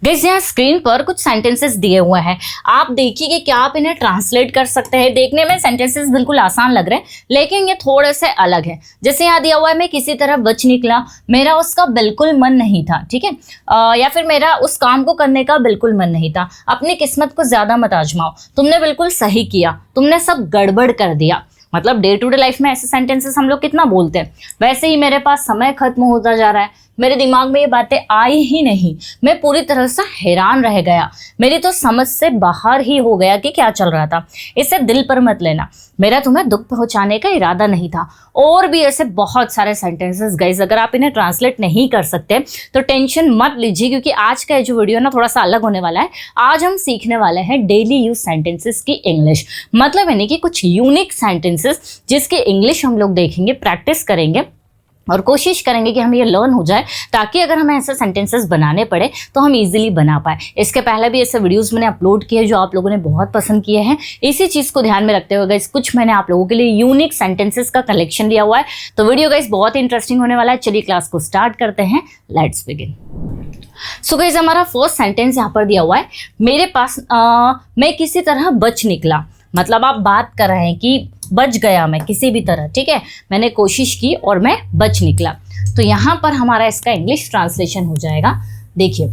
Guys यहाँ screen पर कुछ सेंटेंसेस दिए हुए हैं, आप देखिए कि क्या आप इन्हें ट्रांसलेट कर सकते हैं। देखने में सेंटेंसेस बिल्कुल आसान लग रहे हैं, लेकिन ये थोड़े से अलग है। जैसे यहाँ दिया हुआ है, मैं किसी तरह बच निकला, मेरा उसका बिल्कुल मन नहीं था, ठीक है। या फिर मेरा उस काम को करने का बिल्कुल मन नहीं था। अपनी किस्मत को ज्यादा मत आजमाओ, तुमने बिल्कुल सही किया, तुमने सब गड़बड़ कर दिया। मतलब डे टू डे लाइफ में ऐसे सेंटेंसेस हम लोग कितना बोलते हैं। वैसे ही मेरे पास समय खत्म होता जा रहा है, मेरे दिमाग में ये बातें आई ही नहीं, मैं पूरी तरह से हैरान रह गया, मेरी तो समझ से बाहर ही हो गया कि क्या चल रहा था। इसे दिल पर मत लेना, मेरा तुम्हें दुख पहुंचाने का इरादा नहीं था। और भी ऐसे बहुत सारे सेंटेंसेस गाइस, अगर आप इन्हें ट्रांसलेट नहीं कर सकते तो टेंशन मत लीजिए, क्योंकि आज का जो वीडियो ना थोड़ा सा अलग होने वाला है। आज हम सीखने वाले हैं डेली यूज सेंटेंसेस की इंग्लिश, मतलब यानी कि कुछ यूनिक सेंटेंसेस जिसकी इंग्लिश हम लोग देखेंगे, प्रैक्टिस करेंगे और कोशिश करेंगे कि हमें ये लर्न हो जाए, ताकि अगर हमें ऐसे सेंटेंसेस बनाने पड़े तो हम इजीली बना पाए। इसके पहले भी ऐसे वीडियोस मैंने अपलोड किए जो आप लोगों ने बहुत पसंद किए हैं। इसी चीज़ को ध्यान में रखते हुए गाइस कुछ मैंने आप लोगों के लिए यूनिक सेंटेंसेस का कलेक्शन लिया हुआ है। तो वीडियो गाइस बहुत इंटरेस्टिंग होने वाला है। चलिए क्लास को स्टार्ट करते हैं, लेट्स बिगिन। सो गाइस हमारा फर्स्ट सेंटेंस यहाँ पर दिया हुआ है, मेरे पास मैं किसी तरह बच निकला। मतलब आप बात कर रहे हैं कि बच गया मैं किसी भी तरह, ठीक है, मैंने कोशिश की और मैं बच निकला। तो यहाँ पर हमारा इसका इंग्लिश ट्रांसलेशन हो जाएगा। देखिए,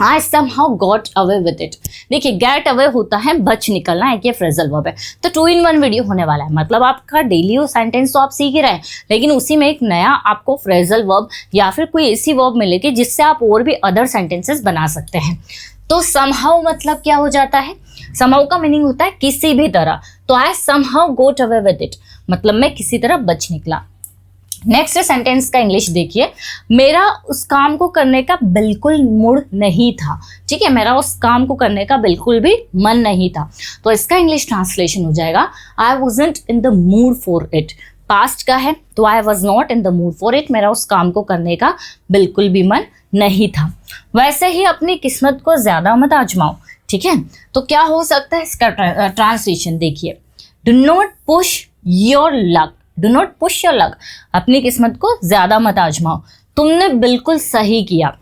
आई somehow got away with it। देखिए, गेट अवे होता है बच निकलना, एक ये फ्रेजल वर्ब है। तो 2 in 1 वीडियो होने वाला है। मतलब आपका डेली वो सेंटेंस तो आप सीख ही रहे हैं, लेकिन उसी में एक नया आपको फ्रेजल वर्ब या फिर कोई ऐसी वर्ब मिलेगी जिससे आप और भी अदर सेंटेंसेस बना सकते हैं। तो somehow मतलब क्या हो जाता है, somehow का मीनिंग होता है किसी भी तरह। तो आई somehow got away with it, मतलब मैं किसी तरह बच निकला। नेक्स्ट सेंटेंस का इंग्लिश देखिए, मेरा उस काम को करने का बिल्कुल मूड नहीं था, ठीक है, मेरा उस काम को करने का बिल्कुल भी मन नहीं था। तो इसका इंग्लिश ट्रांसलेशन हो जाएगा, आई wasn't in the mood for it. Past का है तो I was not in the mood for it, मेरा उस काम को करने का बिल्कुल भी मन नहीं था। वैसे ही अपनी किस्मत को ज्यादा मत आजमाओ, ठीक है। तो क्या हो सकता है इसका ट्रांसलेशन देखिए, do not push your luck, do not push your luck, अपनी किस्मत को ज्यादा मत आजमाओ, तुमने बिल्कुल सही किया।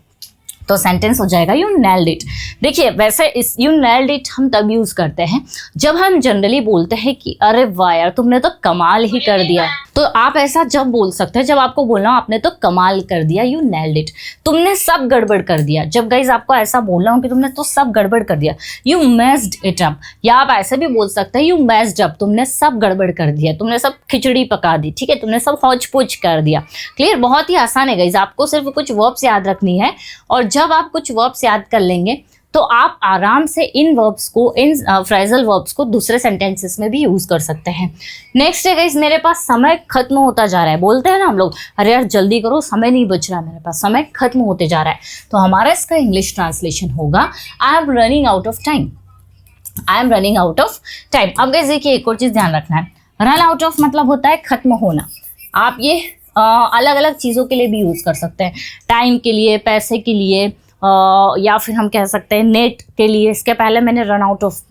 तो सेंटेंस हो जाएगा यू नेल्ड इट। देखिए, वैसे इस यू नेल्ड इट हम तब यूज करते हैं जब हम जनरली बोलते हैं कि अरे वाह यार तुमने तो कमाल ही कर दिया। तो आप ऐसा जब बोल सकते हैं जब आपको बोलना हो आपने तो कमाल कर दिया, यू नेल्ड इट, तुमने सब गड़बड़ कर दिया। जब गाइज आपको ऐसा बोलना हो कि तुमने तो सब गड़बड़ कर दिया, यू मेस्ड इट अप। या आप ऐसे भी बोल सकते हैं यू मेस्ड अप, तुमने सब गड़बड़ कर दिया, तुमने सब खिचड़ी पका दी, ठीक है, तुमने सब हौच पौच कर दिया। क्लियर, बहुत ही आसान है गाइज, आपको सिर्फ कुछ वर्ब्स याद रखनी है, और जब आप कुछ वर्ब्स याद कर लेंगे तो आप आराम से इन वर्ब्स को, इन फ्रेजल वर्ब्स को दूसरे सेंटेंसेस में भी यूज कर सकते हैं। नेक्स्ट है गाइस, मेरे पास समय खत्म होता जा रहा है। बोलते हैं ना हम लोग, अरे यार जल्दी करो, समय नहीं बच रहा, मेरे पास समय खत्म होते जा रहा है। तो हमारा इसका इंग्लिश ट्रांसलेशन होगा, I am running out of time, I am running out of time. अब गाइस देखिए, एक और चीज ध्यान रखना है, रन आउट ऑफ मतलब होता है खत्म होना। आप ये अलग अलग चीज़ों के लिए भी यूज़ कर सकते हैं, टाइम के लिए, पैसे के लिए, या फिर हम कह सकते हैं नेट के लिए। इसके पहले मैंने रन आउट ऑफ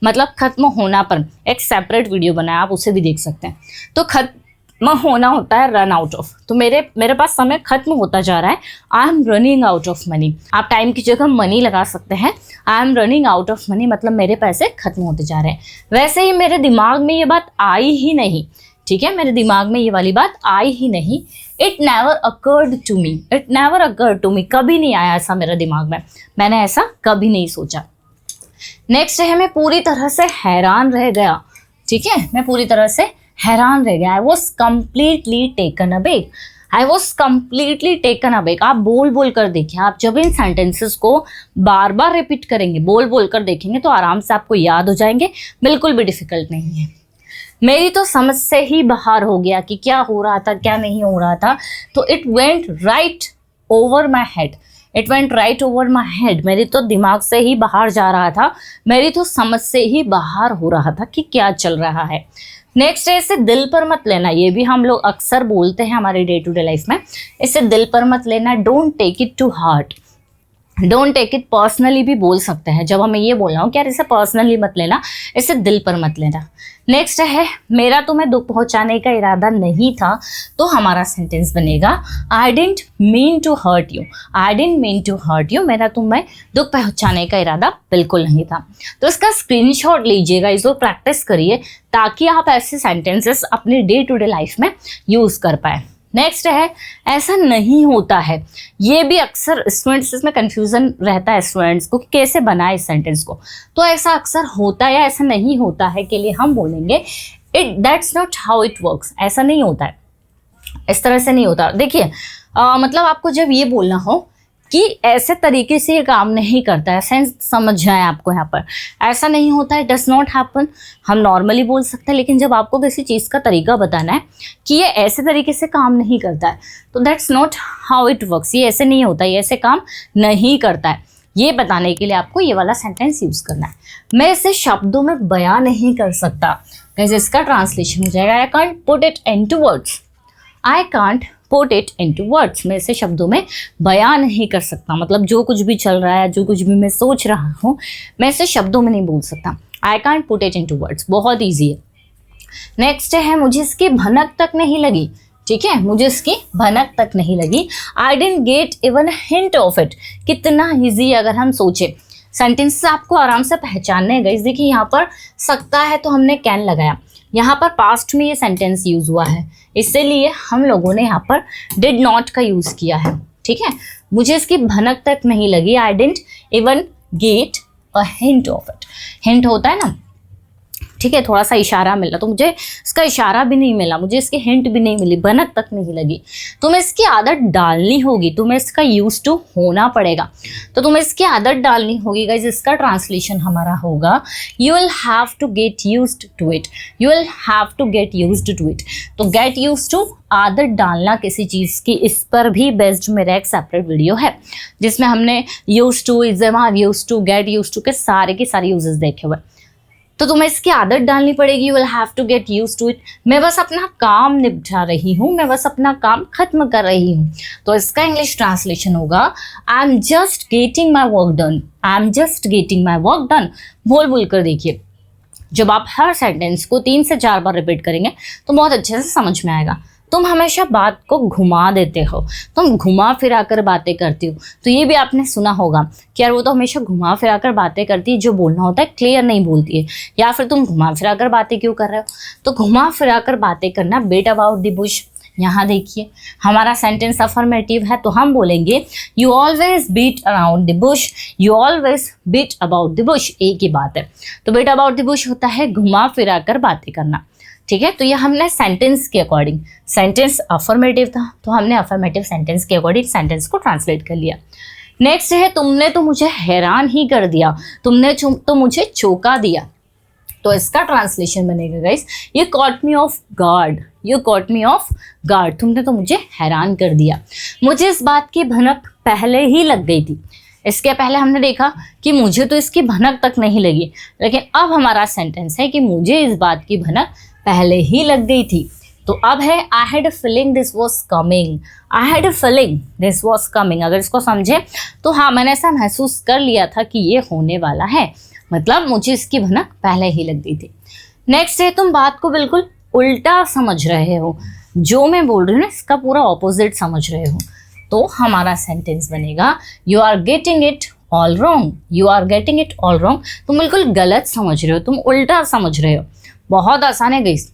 मतलब खत्म होना पर एक सेपरेट वीडियो बनाया, आप उसे भी देख सकते हैं। तो खत्म होना होता है रन आउट ऑफ। तो मेरे पास समय खत्म होता जा रहा है, I am running out of money. आप टाइम की जगह मनी लगा सकते हैं, I am running out of money मतलब मेरे पैसे खत्म होते जा रहे हैं। वैसे ही मेरे दिमाग में ये बात आई ही नहीं, ठीक है, मेरे दिमाग में ये वाली बात आई ही नहीं। It never occurred to me, it never occurred to me, कभी नहीं आया ऐसा मेरे दिमाग में, मैंने ऐसा कभी नहीं सोचा। नेक्स्ट है, मैं पूरी तरह से हैरान रह गया, ठीक है, मैं पूरी तरह से हैरान रह गया। I was completely taken aback, I was completely taken aback. आप बोल बोल कर देखिए, आप जब इन सेंटेंसेस को बार बार रिपीट करेंगे, बोल बोल कर देखेंगे तो आराम से आपको याद हो जाएंगे, बिल्कुल भी डिफिकल्ट नहीं है। मेरी तो समझ से ही बाहर हो गया कि क्या हो रहा था क्या नहीं हो रहा था। तो it went right over my head, it went right over my head, मेरी तो दिमाग से ही बाहर जा रहा था, मेरी तो समझ से ही बाहर हो रहा था कि क्या चल रहा है। नेक्स्ट है, इसे दिल पर मत लेना। ये भी हम लोग अक्सर बोलते हैं हमारे डे टू डे लाइफ में, इसे दिल पर मत लेना, don't take it to heart. Don't take it personally भी बोल सकते हैं। जब हमें ये बोलना हो कि यार इसे पर्सनली मत लेना, इसे दिल पर मत लेना। नेक्स्ट है मेरा तुम्हें दुख पहुंचाने का इरादा नहीं था, तो हमारा सेंटेंस बनेगा I didn't mean to hurt you. I didn't mean to hurt you, मेरा तुम्हें दुख पहुंचाने का इरादा बिल्कुल नहीं था। तो इसका स्क्रीनशॉट लीजिएगा, इसको प्रैक्टिस करिए ताकि आप ऐसे सेंटेंसेस अपने डे टू डे लाइफ में यूज़ कर पाए। नेक्स्ट है ऐसा नहीं होता है। ये भी अक्सर स्टूडेंट्स, इसमें कंफ्यूजन रहता है स्टूडेंट्स को कि कैसे बनाए इस सेंटेंस को। तो ऐसा अक्सर होता है या ऐसा नहीं होता है के लिए हम बोलेंगे it that's not how it works. ऐसा नहीं होता है, इस तरह से नहीं होता। देखिए मतलब आपको जब ये बोलना हो कि ऐसे तरीके से ये काम नहीं करता है, सेंस समझ जाए आपको यहाँ पर, ऐसा नहीं होता है, डज नॉट हैपन, हम नॉर्मली बोल सकते हैं। लेकिन जब आपको किसी चीज़ का तरीका बताना है कि ये ऐसे तरीके से काम नहीं करता है, तो that's not how it works, ये ऐसे नहीं होता है, ये ऐसे काम नहीं करता है, ये बताने के लिए आपको ये वाला सेंटेंस यूज़ करना है। मैं इसे शब्दों में बयां नहीं कर सकता, कैसे इसका ट्रांसलेशन हो जाएगा I can't put it into words. I can't put it into words, मैं इसे शब्दों में बयान नहीं कर सकता। मतलब जो कुछ भी चल रहा है, जो कुछ भी मैं सोच रहा हूँ, मैं इसे शब्दों में नहीं बोल सकता। I can't put it into words, बहुत ईजी है। नेक्स्ट है मुझे इसकी भनक तक नहीं लगी। ठीक है, मुझे इसकी भनक तक नहीं लगी। I didn't get even hint of it, कितना ईजी अगर हम सोचे। सेंटेंस आपको आराम से पहचानने गए। देखिए यहाँ पर सकता है तो हमने कैन लगाया, यहाँ पर पास्ट में ये सेंटेंस यूज हुआ है, इसलिए हम लोगों ने यहाँ पर डिड नॉट का यूज किया है। ठीक है, मुझे इसकी भनक तक नहीं लगी। I didn't even get a hint of it, hint होता है ना, ठीक है, थोड़ा सा इशारा मिला, तो मुझे इसका इशारा भी नहीं मिला, मुझे इसकी हिंट भी नहीं मिली, भनक तक नहीं लगी। तुम्हें इसकी आदत डालनी होगी, तुम्हें इसका यूज टू होना पड़ेगा। तो तुम्हें इसकी आदत डालनी होगी गाइस, इसका ट्रांसलेशन हमारा होगा you will have to get used to it. You will have to get used to it. तो गेट यूज्ड टू, आदत डालना किसी चीज़ की, इस पर भी बेस्ड मेरा एक सेपरेट वीडियो है जिसमें हमने यूज टू, इज़ेमार use to, get use to के सारे यूजेस देखे हुए। तो तुम्हें इसकी आदत डालनी पड़ेगी, you will have to get use to it. मैं बस अपना काम निपटा रही हूँ, मैं बस अपना काम खत्म कर रही हूँ। तो इसका इंग्लिश ट्रांसलेशन होगा I am just getting my work done. I am just getting my work done. बोल कर देखिए, जब आप हर सेंटेंस को 3 से 4 बार रिपीट करेंगे तो बहुत अच्छे से समझ में आएगा। तुम हमेशा बात को घुमा देते हो, तुम घुमा फिरा कर बातें करती हो। तो ये भी आपने सुना होगा कि यार वो तो हमेशा घुमा फिरा कर बातें करती है, जो बोलना होता है क्लियर नहीं बोलती है, या फिर तुम घुमा फिरा कर बातें क्यों कर रहे हो। तो घुमा फिरा कर बातें करना, बीट अबाउट द बुश। यहाँ देखिए हमारा सेंटेंस अफर्मेटिव है, तो हम बोलेंगे you always beat around the bush, you always beat about the bush, एक ही बात है। तो बीट अबाउट द बुश होता है घुमा फिरा कर बातें करना। ठीक है, तो ये हमने सेंटेंस के अकॉर्डिंग, सेंटेंस अफर्मेटिव था तो हमने अफर्मेटिव सेंटेंस के अकॉर्डिंग सेंटेंस को ट्रांसलेट कर लिया। नेक्स्ट है तुमने तो मुझे हैरान ही कर दिया, तुमने तो मुझे चौंका दिया। तो इसका ट्रांसलेशन बनेगा guys you caught me of guard, you caught me of guard, तुमने तो मुझे हैरान कर दिया। मुझे इस बात की भनक पहले ही लग गई थी। इसके पहले हमने देखा कि मुझे तो इसकी भनक तक नहीं लगी, लेकिन अब हमारा सेंटेंस है कि मुझे इस बात की भनक पहले ही लग गई थी। तो अब है I had a feeling this was coming, I had a feeling this was coming. अगर इसको समझे तो हाँ, मैंने ऐसा महसूस कर लिया था कि ये होने वाला है, मतलब मुझे इसकी भनक पहले ही लग गई थी। नेक्स्ट है तुम बात को बिल्कुल उल्टा समझ रहे हो, जो मैं बोल रही हूँ ना इसका पूरा ऑपोजिट समझ रहे हो। तो हमारा सेंटेंस बनेगा you are getting it all wrong, you are getting it all wrong. तुम बिल्कुल गलत समझ रहे हो, तुम उल्टा समझ रहे हो। बहुत आसान है गाइस।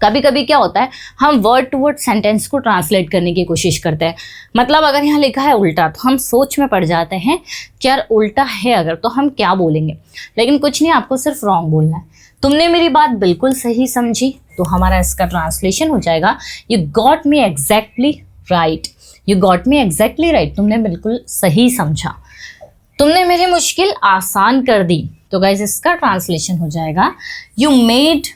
कभी कभी क्या होता है, हम वर्ड टू वर्ड सेंटेंस को ट्रांसलेट करने की कोशिश करते हैं। मतलब अगर यहाँ लिखा है उल्टा तो हम सोच में पड़ जाते हैं कि यार उल्टा है अगर तो हम क्या बोलेंगे, लेकिन कुछ नहीं, आपको सिर्फ रॉन्ग बोलना है। तुमने मेरी बात बिल्कुल सही समझी, तो हमारा इसका ट्रांसलेशन हो जाएगा you got me exactly right, you got me exactly right, तुमने बिल्कुल सही समझा। तुमने मेरी मुश्किल आसान कर दी, तो गाइस इसका ट्रांसलेशन हो जाएगा you made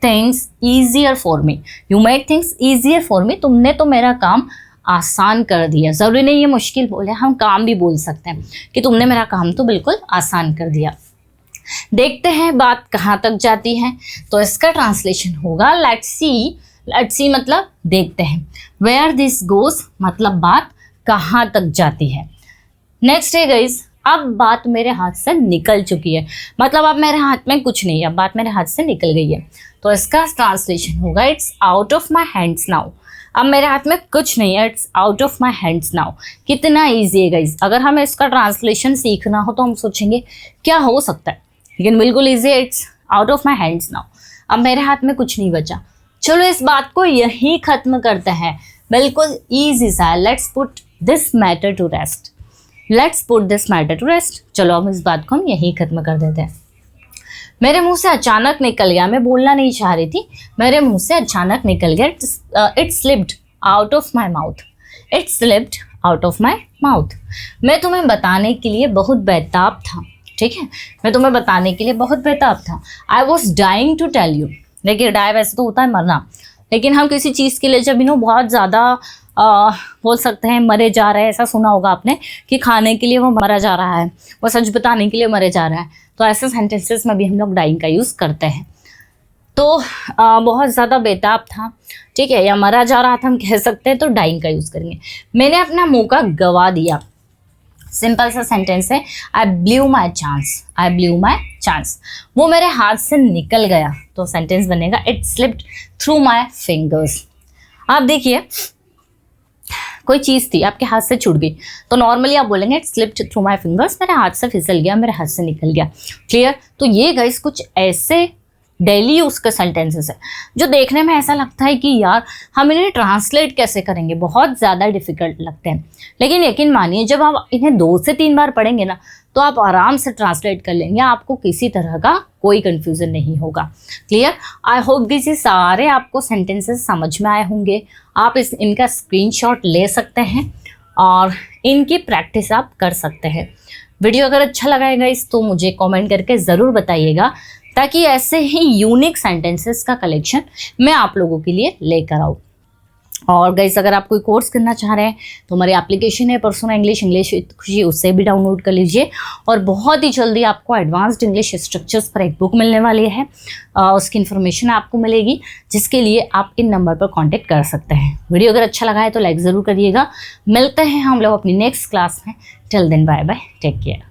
things easier for me, you made things easier for me, तुमने तो मेरा काम आसान कर दिया। ज़रूरी नहीं ये मुश्किल बोले, हम काम भी बोल सकते हैं कि तुमने मेरा काम तो बिल्कुल आसान कर दिया। देखते हैं बात कहाँ तक जाती है, तो इसका ट्रांसलेशन होगा लेट्स सी, लेट्स सी मतलब देखते हैं, वेयर दिस गोज मतलब बात कहाँ तक जाती है। नेक्स्ट है गाइस, अब बात मेरे हाथ से निकल चुकी है, मतलब अब मेरे हाथ में कुछ नहीं है, अब बात मेरे हाथ से निकल गई है, तो इसका ट्रांसलेशन होगा it's out of my hands now. अब मेरे हाथ में कुछ नहीं है, it's out of my hands now. कितना ईजी है गाइस, अगर हमें इसका ट्रांसलेशन सीखना हो तो हम सोचेंगे क्या हो सकता है, लेकिन बिल्कुल ईजी है, it's out of my hands now. अब मेरे हाथ में कुछ नहीं बचा। चलो इस बात को यही खत्म करते हैं, बिल्कुल ईजी सा। Let's put this matter to rest, let's put this matter to rest. चलो अब इस बात को हम यही खत्म कर देते हैं। मेरे मुंह से अचानक निकल गया, मैं बोलना नहीं चाह रही थी, मेरे मुंह से अचानक निकल गया, it slipped out of my mouth, it slipped out of my mouth. मैं तुम्हें बताने के लिए बहुत बेताब था, ठीक है, मैं तुम्हें बताने के लिए बहुत बेताब था। I was dying to tell you. देखिए डाई वैसे तो होता है मरना, लेकिन हम किसी चीज़ के लिए जब बहुत ज़्यादा बोल सकते हैं मरे जा रहे हैं, ऐसा सुना होगा आपने कि खाने के लिए वो मरा जा रहा है, वो सच बताने के लिए मरे जा रहा है, तो ऐसे सेंटेंसेस में भी हम लोग डाइंग का यूज़ करते हैं। तो बहुत ज़्यादा बेताब था, ठीक है, या मरा जा रहा था हम कह सकते हैं, तो डाइंग का यूज़ करेंगे। मैंने अपना मौका गवा दिया, सिंपल सा सेंटेंस है, I blew my chance, I blew my chance. वो मेरे हाथ से निकल गया, तो सेंटेंस बनेगा it slipped through my fingers. आप देखिए कोई चीज़ थी आपके हाथ से छूट गई, तो नॉर्मली आप बोलेंगे it slipped through my fingers, मेरे हाथ से फिसल गया, मेरे हाथ से निकल गया। क्लियर? तो ये गाइस कुछ ऐसे डेली यूज़ के सेंटेंसेस है जो देखने में ऐसा लगता है कि यार हम इन्हें ट्रांसलेट कैसे करेंगे, बहुत ज़्यादा डिफिकल्ट लगते हैं, लेकिन यकीन मानिए जब आप इन्हें 2 से 3 बार पढ़ेंगे ना तो आप आराम से ट्रांसलेट कर लेंगे, आपको किसी तरह का कोई कंफ्यूजन नहीं होगा। क्लियर? आई होप कि ये सारे आपको सेंटेंसेस समझ में आए होंगे। आप इनका स्क्रीनशॉट ले सकते हैं और इनकी प्रैक्टिस आप कर सकते हैं। वीडियो अगर अच्छा लगा है गाइस तो मुझे कमेंट करके ज़रूर बताइएगा, ताकि ऐसे ही यूनिक सेंटेंसेस का कलेक्शन मैं आप लोगों के लिए लेकर आऊँ। और गाइस अगर आप कोई कोर्स करना चाह रहे हैं तो हमारी एप्लीकेशन है पर्सोना इंग्लिश विद खुशी, उससे भी डाउनलोड कर लीजिए। और बहुत ही जल्दी आपको एडवांस्ड इंग्लिश स्ट्रक्चर्स पर एक बुक मिलने वाली है, उसकी इन्फॉर्मेशन आपको मिलेगी, जिसके लिए आप इन नंबर पर कांटेक्ट कर सकते हैं। वीडियो अगर अच्छा लगा है तो लाइक ज़रूर करिएगा। मिलते हैं हम लोग अपनी नेक्स्ट क्लास में। Till then bye bye, take care.